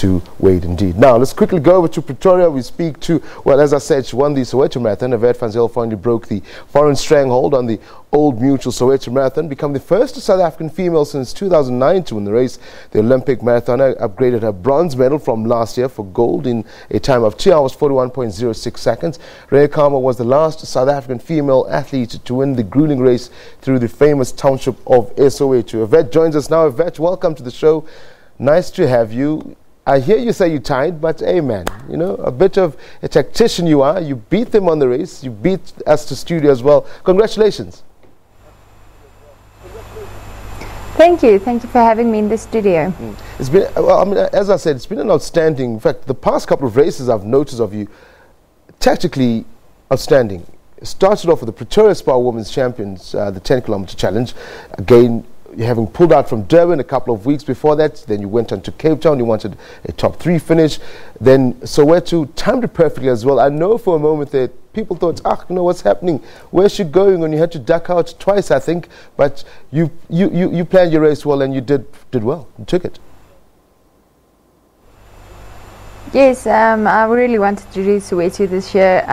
to wait indeed. Now, let's quickly go over to Pretoria. We speak to, well, as I said, she won the Soweto Marathon. Irvette van Zyl finally broke the foreign stranglehold on the Old Mutual Soweto Marathon, become the first South African female since 2009 to win the race. The Olympic marathoner upgraded her bronze medal from last year for gold in a time of 2 hours 41.06 seconds. René Kalmer was the last South African female athlete to win the grueling race through the famous township of Soweto. Irvette joins us now. Irvette, welcome to the show. Nice to have you. I hear you say you're tired, but hey man, you know, a bit of a tactician you are. You beat them on the race. You beat us to studio as well. Congratulations. Thank you for having me in the studio. It's been, well, I mean, as I said, it's been an outstanding, in fact, the past couple of races I've noticed of you, tactically outstanding. It started off with the Pretoria Spa Women's Champions, the 10-kilometer challenge. Again, you having pulled out from Durban a couple of weeks before that, then you went on to Cape Town, you wanted a top 3 finish, then Soweto timed it perfectly as well. I know for a moment that people thought, you know, what's happening? Where's she going? When you had to duck out twice, I think, but you planned your race well and you did well, you took it. Yes, I really wanted to do Soweto this year.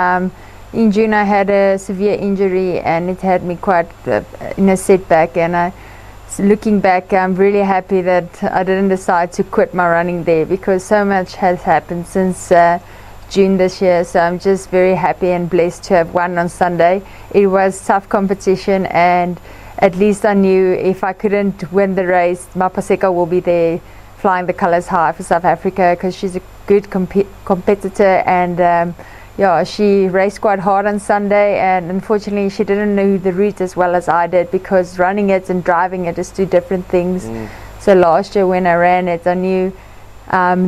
In June I had a severe injury and it had me quite in a setback, and looking back, I'm really happy that I didn't decide to quit my running there, because so much has happened since June this year. So I'm just very happy and blessed to have won on Sunday. It was tough competition, and at least I knew if I couldn't win the race, Mapaseka will be there flying the colours high for South Africa, because she's a good competitor, and yeah, she raced quite hard on Sunday, and unfortunately she didn't know the route as well as I did, because running it and driving it is 2 different things. So last year when I ran it, I knew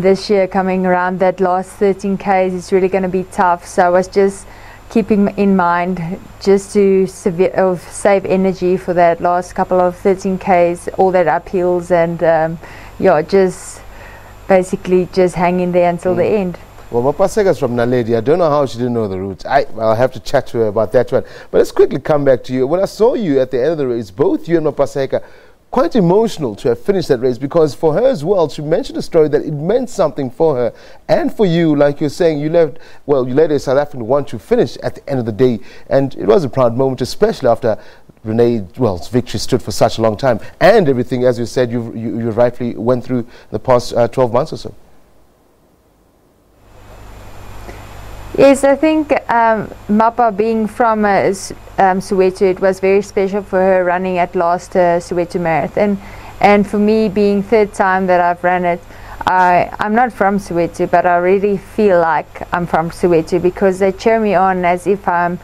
this year coming around that last 13 Ks is really going to be tough. So I was just keeping in mind just to save energy for that last couple of 13 Ks, all that uphills, and yeah, just basically just hang in there until the end. Well, Mapaseka's from Naledi. I don't know how she didn't know the route. I'll have to chat to her about that one. But let's quickly come back to you. When I saw you at the end of the race, both you and Mapaseka, quite emotional to have finished that race, because for her as well, she mentioned a story that it meant something for her and for you. Like you're saying, you led a South African one to finish at the end of the day, and it was a proud moment, especially after René's victory stood for such a long time, and everything, as you said, you rightfully went through the past 12 months or so. Yes, I think Mapa being from Soweto, it was very special for her running at last Soweto Marathon, and for me being 3rd time that I've run it, I'm not from Soweto, but I really feel like I'm from Soweto, because they cheer me on as if I'm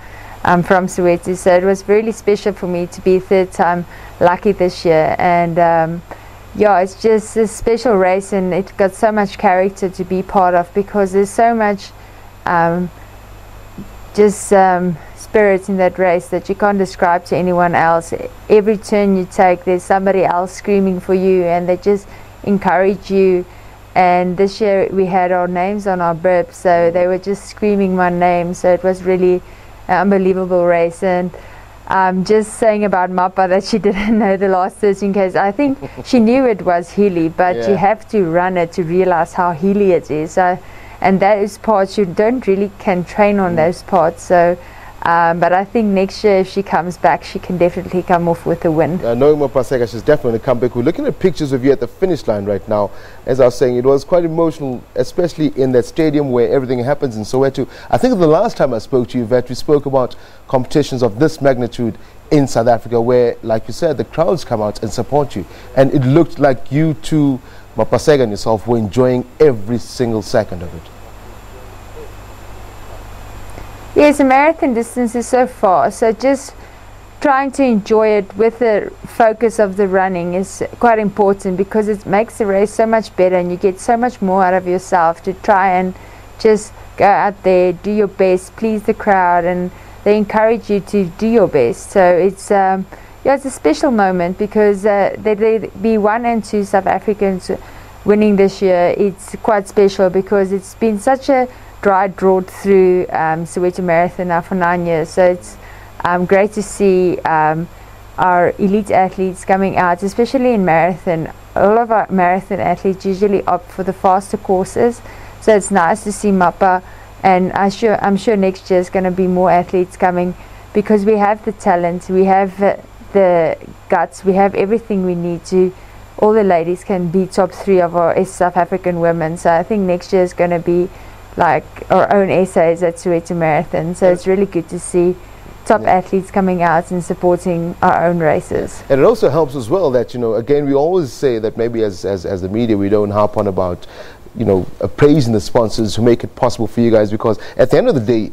from Soweto. So it was really special for me to be 3rd time lucky this year, and yeah, it's just a special race, and it got so much character to be part of, because there's so much spirit in that race that you can't describe to anyone else. Every turn you take, there's somebody else screaming for you, and they just encourage you. And this year we had our names on our bibs, so they were just screaming my name. So it was really an unbelievable race. And just saying about Mapa that she didn't know the last 13 Ks, I think she knew it was hilly, but you have to run it to realize how hilly it is. And those parts you don't really can train on those parts. So but I think next year if she comes back, she can definitely come off with a win. Knowing Mapaseka, she's definitely going to come back. We're looking at pictures of you at the finish line right now. As I was saying, it was quite emotional, especially in that stadium where everything happens in Soweto. I think the last time I spoke to you, Irvette, we spoke about competitions of this magnitude in South Africa, where, like you said, the crowds come out and support you, and it looked like you two, Mapaseka and yourself, were enjoying every single second of it. Yes, the marathon distance is so far, so just trying to enjoy it with the focus of the running is quite important, because it makes the race so much better, and you get so much more out of yourself to try and just go out there, do your best, please the crowd, and they encourage you to do your best. So it's it's a special moment, because there be 1 and 2 South Africans winning this year. It's quite special, because it's been such a dry drought through Soweto Marathon now for 9 years. So it's great to see our elite athletes coming out, especially in marathon, all of our marathon athletes usually opt for the faster courses, so it's nice to see Mappa, and I'm sure next year is going to be more athletes coming, because we have the talent, we have the guts, we have everything we need to. All the ladies can be top 3 of our South African women, so I think next year is going to be like our own essays at Soweto Marathon, so it's really good to see top athletes coming out and supporting our own races. And it also helps as well that, you know, again, we always say that maybe as the media we don't harp on about, you know, praising the sponsors who make it possible for you guys, because at the end of the day,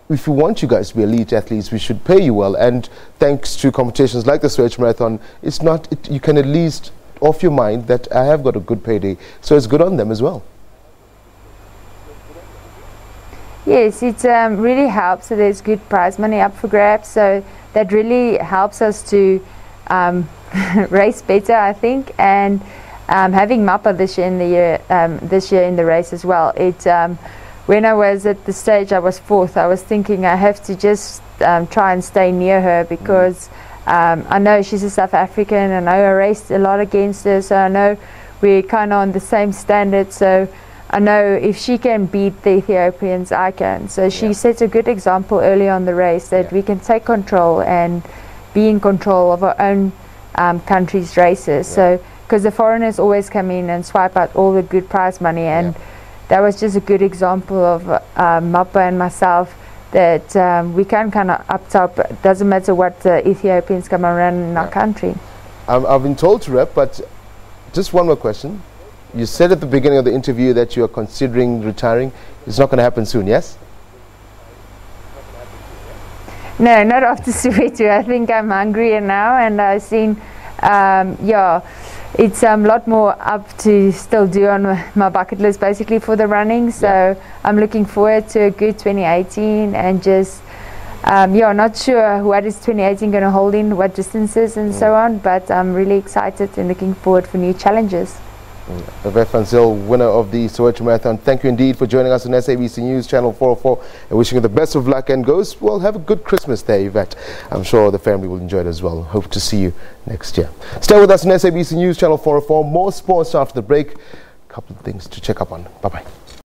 if we want you guys to be elite athletes, we should pay you well, and thanks to competitions like the Soweto Marathon, it's not, you can at least off your mind that I have got a good payday, so it's good on them as well. Yes, it really helps. So there's good prize money up for grabs. So that really helps us to race better, I think. And having Mappa this year in the race as well. When I was at the stage, I was 4th. I was thinking I have to just try and stay near her, because I know she's a South African, and I raced a lot against her. So I know we're kind of on the same standard. So I know if she can beat the Ethiopians, I can. So she sets a good example early on the race that we can take control and be in control of our own country's races. So because the foreigners always come in and swipe out all the good prize money, and that was just a good example of Mappa and myself, that we can kind of up top. It doesn't matter what the Ethiopians come around in our country. I've been told to rep, but just one more question. You said at the beginning of the interview that you are considering retiring. It's not going to happen soon, yes? No, not after Soweto. I think I'm hungrier now, and I've seen, it's a lot more up to still do on my bucket list, basically, for the running. So I'm looking forward to a good 2018, and just, not sure what is 2018 going to hold in, what distances and so on, but I'm really excited and looking forward for new challenges. Irvette van Zyl, winner of the Soweto Marathon, thank you indeed for joining us on SABC News Channel 404, and wishing you the best of luck, and have a good Christmas there, Irvette. I'm sure the family will enjoy it as well. Hope to see you next year. Stay with us on SABC News Channel 404. More sports after the break. A couple of things to check up on. Bye-bye.